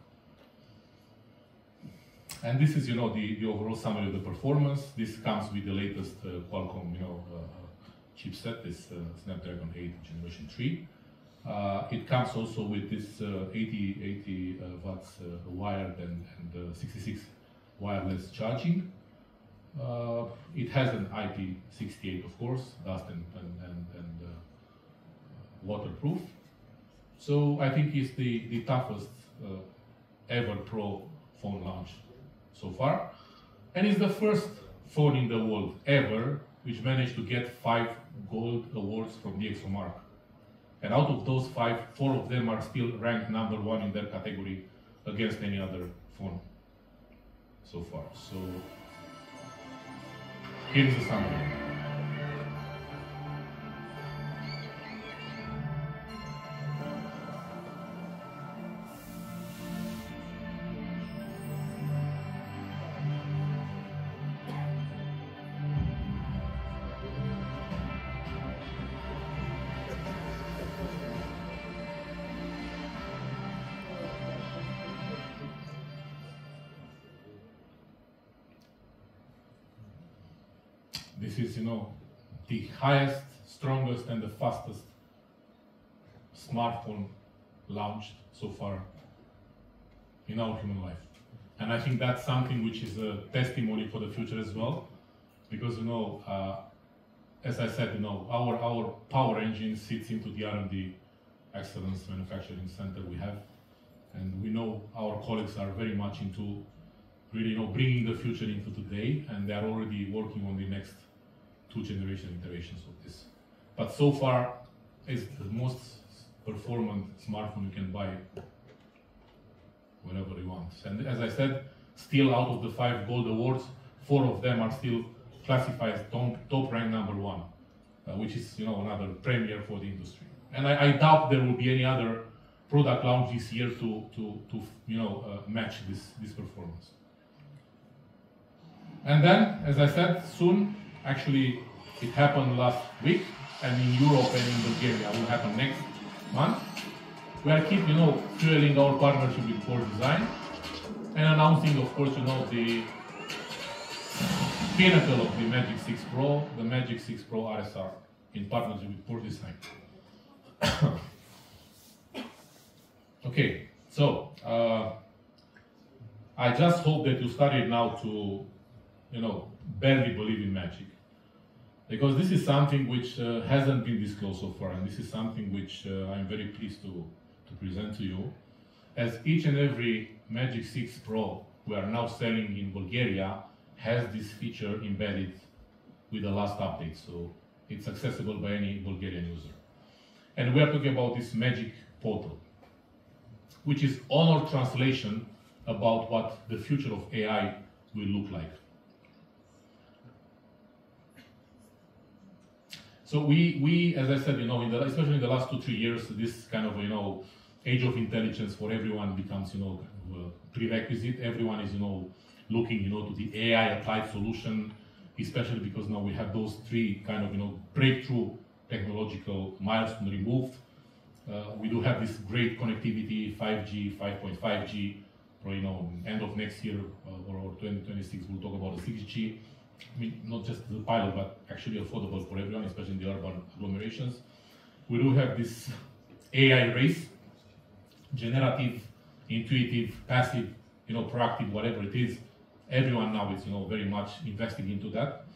Speaker 3: And this is, you know, the overall summary of the performance. This comes with the latest Qualcomm, you know, chipset, this Snapdragon 8 Generation 3. It comes also with this 80 watts wired and 66 wireless charging. It has an IP68, of course, dust and waterproof. So I think it's the toughest ever Pro phone launch so far. And it's the first phone in the world ever which managed to get 5 gold awards from DxOMark. And out of those 5, 4 of them are still ranked #1 in their category against any other phone so far. So here's the summary. This is, you know, the highest, strongest, and the fastest smartphone launched so far in our human life. And I think that's something which is a testimony for the future as well, because, you know, as I said, you know, our power engine sits into the R&D excellence manufacturing center we have, and we know our colleagues are very much into really, you know, bringing the future into today, and they are already working on the next 2 generation iterations of this. But so far, it's the most performant smartphone you can buy whenever you want. And as I said, still out of the 5 gold awards, 4 of them are still classified as top rank #1, which is, you know, another premiere for the industry. And I doubt there will be any other product launch this year to you know, match this performance. And then, as I said, soon, actually, it happened last week, and in Europe and in Bulgaria will happen next month. We are keep, you know, fueling our partnership with Core Design and announcing, of course, you know, the pinnacle of the Magic 6 Pro, the Magic 6 Pro RSR, in partnership with Core Design. Okay, so I just hope that you started now to, you know, barely believe in magic, because this is something which hasn't been disclosed so far, and this is something which I'm very pleased to present to you, as each and every Magic 6 Pro we are now selling in Bulgaria has this feature embedded with the last update, so it's accessible by any Bulgarian user. And we are talking about this Magic Portal, which is honor translation about what the future of AI will look like. So we, as I said, you know, especially in the last 2-3 years, this kind of, you know, age of intelligence for everyone becomes, you know, prerequisite. Everyone is, you know, looking, to the AI applied solution, especially because now we have those three kind of, breakthrough technological milestones removed. We do have this great connectivity, 5G, 5.5G, or end of next year or 2026, we'll talk about the 6G. I mean, not just the pilot, but actually affordable for everyone, especially in the urban agglomerations. We do have this AI race, generative, intuitive, passive, proactive, whatever it is. Everyone now is, very much investing into that.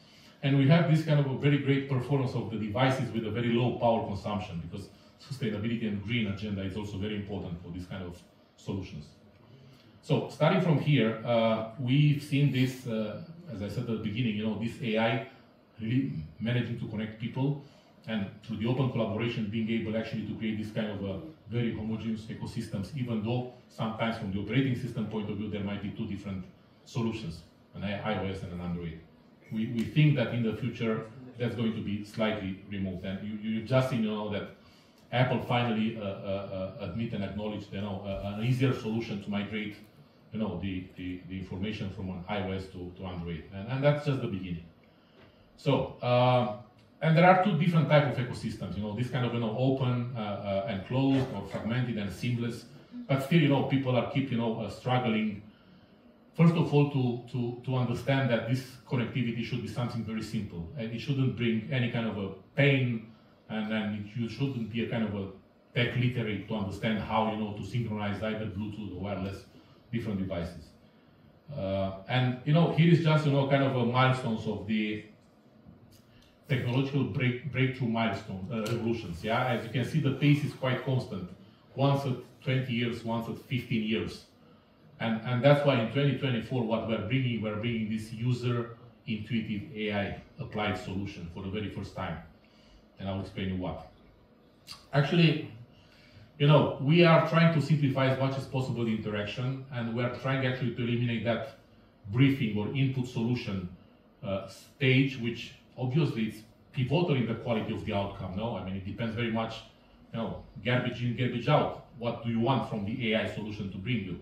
Speaker 3: And we have this kind of a very great performance of the devices with a very low power consumption, because sustainability and green agenda is also very important for this kind of solutions. So starting from here, we've seen this, as I said at the beginning, this AI really managing to connect people, and through the open collaboration being able actually to create this kind of very homogeneous ecosystems, even though sometimes from the operating system point of view there might be two different solutions, an iOS and an Android. We think that in the future that's going to be slightly removed, and you just seen that Apple finally admit and acknowledge an easier solution to migrate the information from an iOS to Android, and that's just the beginning. So and there are two different types of ecosystems, this kind of open and closed, or fragmented and seamless, but still people are keep struggling. First of all, to understand that this connectivity should be something very simple, and it shouldn't bring any kind of a pain, and then you shouldn't be a kind of a tech literate to understand how to synchronize either Bluetooth or wireless different devices. And here is just kind of a milestones of the technological breakthrough milestone revolutions. Yeah, as you can see, the pace is quite constant. Once at 20 years, once at 15 years. And that's why in 2024, what we're bringing this user intuitive AI applied solution for the very first time. And I'll explain you what. Actually, we are trying to simplify as much as possible the interaction, and we are trying actually to eliminate that briefing or input solution stage, which obviously it's pivotal in the quality of the outcome. No, I mean, it depends very much, garbage in, garbage out. What do you want from the AI solution to bring you?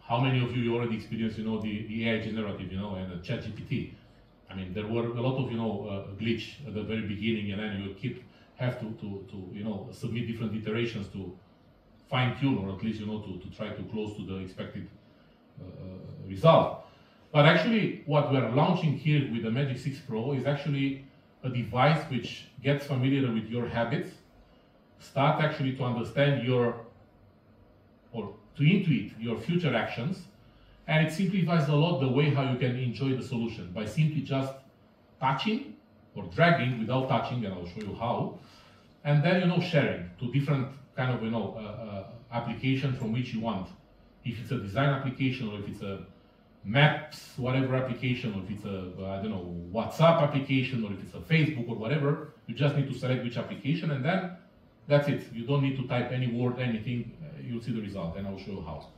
Speaker 3: How many of you already experienced, the AI generative, and the ChatGPT? I mean, there were a lot of, glitch at the very beginning, and then you have to submit different iterations to fine tune, or at least, to try to close to the expected result. But actually, what we're launching here with the Magic 6 Pro is actually a device which gets familiar with your habits, start actually to understand or to intuit your future actions, and it simplifies a lot the way how you can enjoy the solution by simply just touching or dragging without touching, and I'll show you how, and then sharing to different kind of application from which you want. If it's a design application, or if it's a maps, whatever application, or if it's a WhatsApp application, or if it's a Facebook or whatever, you just need to select which application, and then that's it. You don't need to type any word, anything. You'll see the result, and I'll show you how.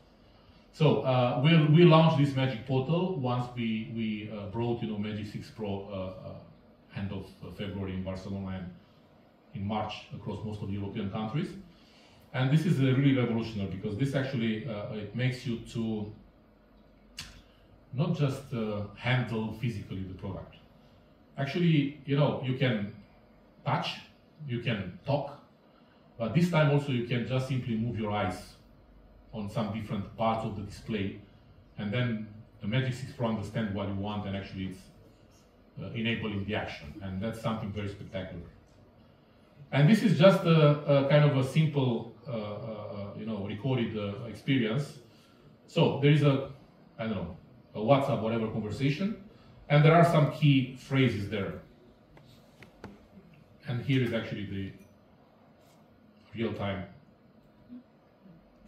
Speaker 3: So we'll launch this Magic Portal once we brought Magic 6 Pro end of February in Barcelona, and in March across most of the European countries. And this is really revolutionary, because this actually it makes you to not just handle physically the product. Actually, you can touch, you can talk, but this time also you can just simply move your eyes on some different parts of the display, and then the Magic 6 Pro understands what you want, and actually it's enabling the action, and that's something very spectacular. And this is just a kind of a simple, recorded experience. So there is a WhatsApp, whatever conversation, and there are some key phrases there. And here is actually the real-time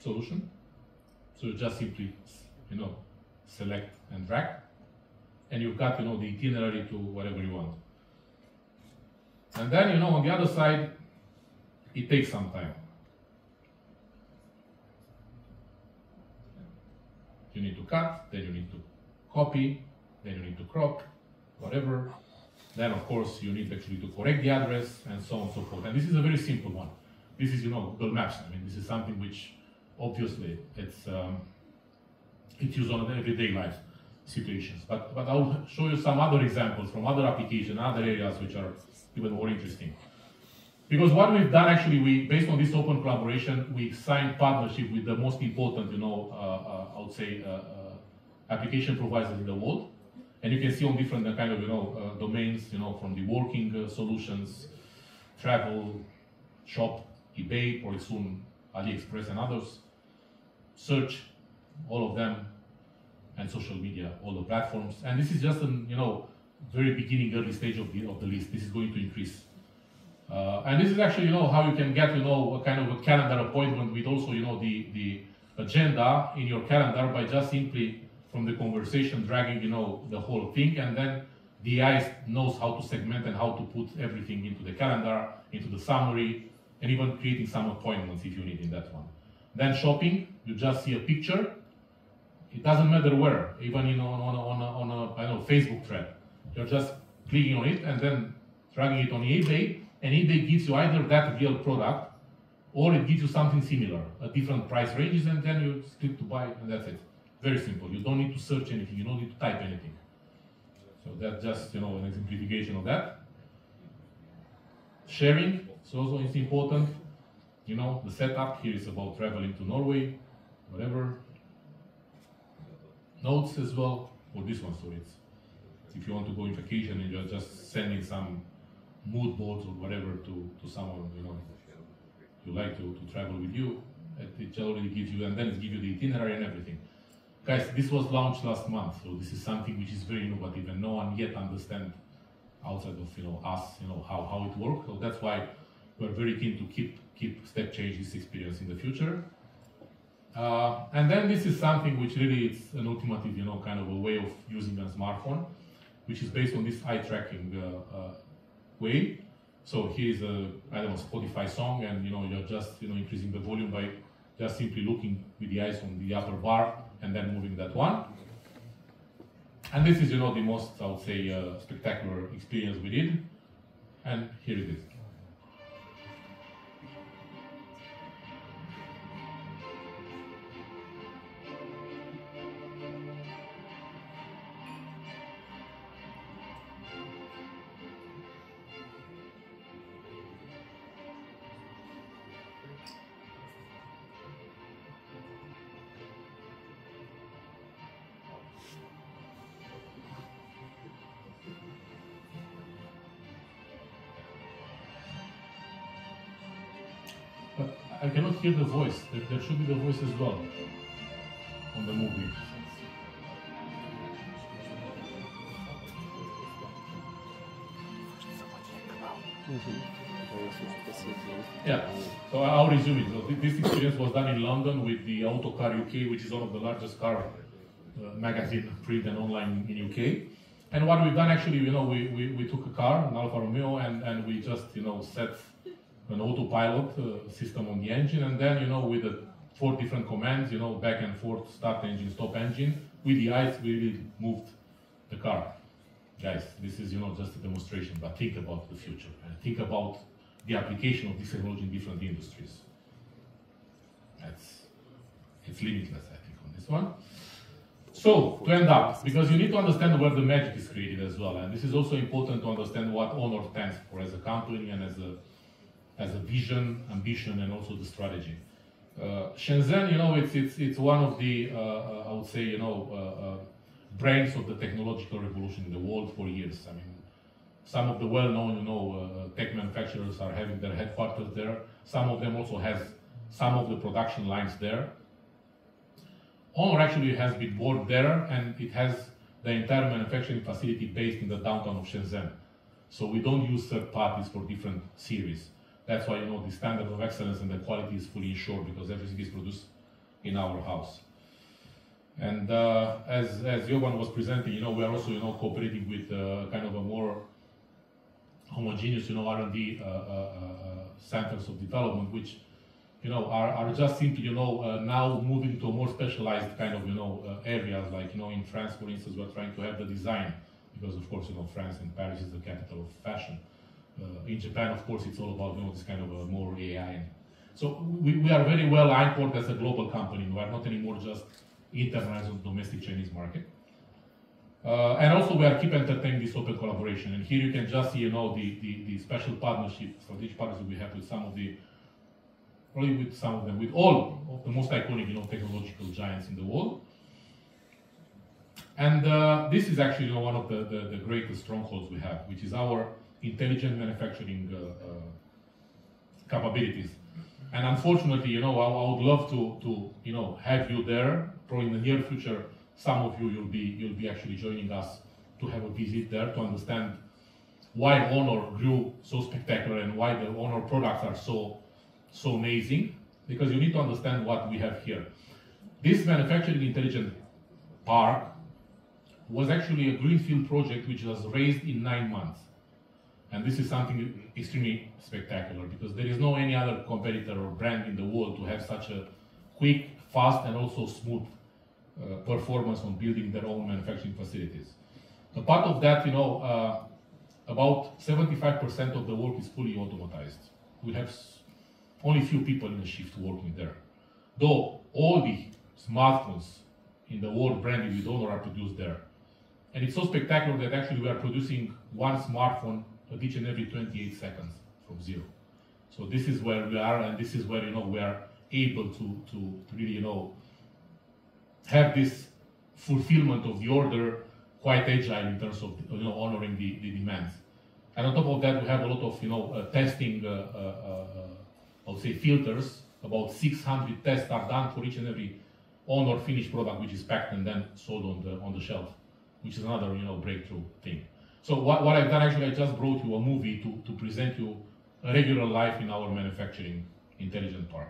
Speaker 3: solution. So you just simply, select and drag, and you've got, the itinerary to whatever you want. And then, on the other side, it takes some time. You need to cut, then you need to copy, then you need to crop, whatever. Then, of course, you need actually to correct the address, and so on and so forth. And this is a very simple one. This is, Google Maps. I mean, this is something which, obviously, it's used on everyday life. situations. But I'll show you some other examples from other applications, other areas which are even more interesting. Because what we've done actually, based on this open collaboration, we signed partnership with the most important, I would say, application providers in the world. And you can see on different kind of, domains, from the working solutions, travel, shop, eBay, or soon AliExpress and others, search, all of them, and social media, all the platforms. And this is just an, very beginning, early stage of the list. This is going to increase. And this is actually, how you can get, a kind of a calendar appointment with also, the agenda in your calendar by just simply from the conversation dragging, the whole thing, and then the AI knows how to segment and how to put everything into the calendar, into the summary, and even creating some appointments if you need in that one. Then shopping, you just see a picture. It doesn't matter where, even on a Facebook thread. You're just clicking on it and then dragging it on eBay, and eBay gives you either that real product or it gives you something similar, at different price ranges, and then you click to buy, and that's it. Very simple. You don't need to search anything. You don't need to type anything. So that's just an exemplification of that. Sharing is also important. The setup here is about traveling to Norway, whatever. Notes as well, or this one, so it's if you want to go on vacation and you're just sending some mood boards or whatever to someone you like to travel with you, it already gives you, and then it gives you the itinerary and everything. Guys, this was launched last month, so this is something which is very innovative and no one yet understands outside of us, how it works. So that's why we're very keen to keep step change this experience in the future. And then this is something which really is an ultimative, kind of a way of using a smartphone, which is based on this eye tracking way. So here's a, Spotify song, and you're just increasing the volume by just simply looking with the eyes on the upper bar and then moving that one. And this is the most, I would say, spectacular experience we did. And here it is. But I cannot hear the voice. There should be the voice as well on the movie. Yeah, so I'll resume it. So this experience was done in London with the Autocar UK, which is one of the largest car magazine print and online in UK. And what we've done actually, we took a car, an Alfa Romeo, and we just, set an autopilot system on the engine, and then, with the 4 different commands, back and forth, start engine, stop engine, with the eyes, we really moved the car. Guys, this is, just a demonstration, but think about the future, and think about the application of this technology in different industries. It's limitless, I think, on this one. So, to end up, because you need to understand where the magic is created as well, and this is also important to understand what Honor stands for as a company and as a vision, ambition, and also the strategy. Shenzhen, it's one of the, I would say, brains of the technological revolution in the world for years. I mean, some of the well-known, tech manufacturers are having their headquarters there. Some of them also has some of the production lines there. Honor actually has been born there, and it has the entire manufacturing facility based in the downtown of Shenzhen. So we don't use third parties for different series. That's why, the standard of excellence and the quality is fully ensured, because everything is produced in our house. And as Jovan was presenting, we are also, cooperating with kind of a more homogeneous, R&D centers of development, which, are just simply, now moving to a more specialized kind of, areas. Like, in France, for instance, we're trying to have the design, because of course, France and Paris is the capital of fashion. In Japan, of course, it's all about, this kind of more AI. So we are very well anchored as a global company. We are not anymore just internalized on the domestic Chinese market. And also we are keep entertaining this open collaboration. And here you can just see, the special partnership, strategic partnership we have with some of the, probably with some of them, with all of the most iconic, technological giants in the world. And this is actually, one of the greatest strongholds we have, which is our intelligent manufacturing capabilities. And unfortunately, I would love to have you there. Probably in the near future, some of you you'll be actually joining us to have a visit there to understand why Honor grew so spectacular and why the Honor products are so amazing. Because you need to understand what we have here. This manufacturing intelligent park was actually a greenfield project which was raised in 9 months. And this is something extremely spectacular because there is no any other competitor or brand in the world to have such a quick, fast, and also smooth performance on building their own manufacturing facilities. A part of that, about 75% of the work is fully automatized. We have only few people in a shift working there. Though all the smartphones in the world branded with Honor are produced there. And it's so spectacular that actually we are producing one smartphone each and every 28 seconds from zero. So this is where we are, and this is where we are able to really have this fulfillment of the order quite agile in terms of honoring the demands. And on top of that, we have a lot of testing, I would say filters. About 600 tests are done for each and every Honor finished product which is packed and then sold on the shelf, which is another breakthrough thing. So what I've done actually, I just brought you a movie to present you a regular life in our manufacturing intelligent park.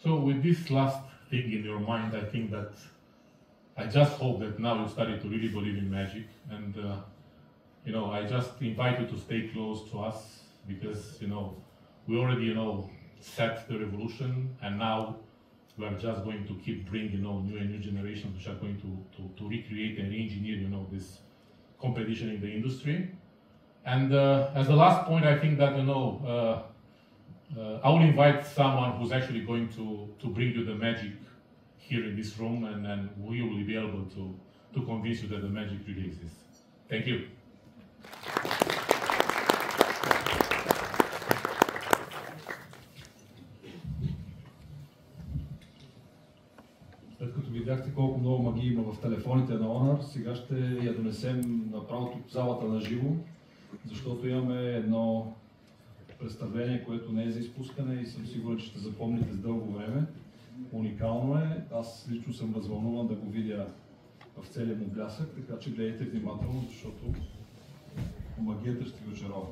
Speaker 3: So with this last thing in your mind, I think that I just hope that now you started to really believe in magic, and I just invite you to stay close to us because we already set the revolution, and now we are just going to keep bringing new generations which are going to recreate and re-engineer this competition in the industry. And as the last point, I think that I will invite someone who's actually going to bring you the magic here in this room, and then we will be able to convince you that the magic really exists. Thank you.
Speaker 1: След като видяхте колко много магия има в телефоните на Honor, сега ще я донесем направо тук в залата на живо, защото имаме едно представление, което не е за изпускане и съм сигурен, че ще запомните с дълго време. Уникално е. Аз лично съм развълнуван да го видя в целия му блясък, така че гледайте внимателно, защото магията ще ви очарова.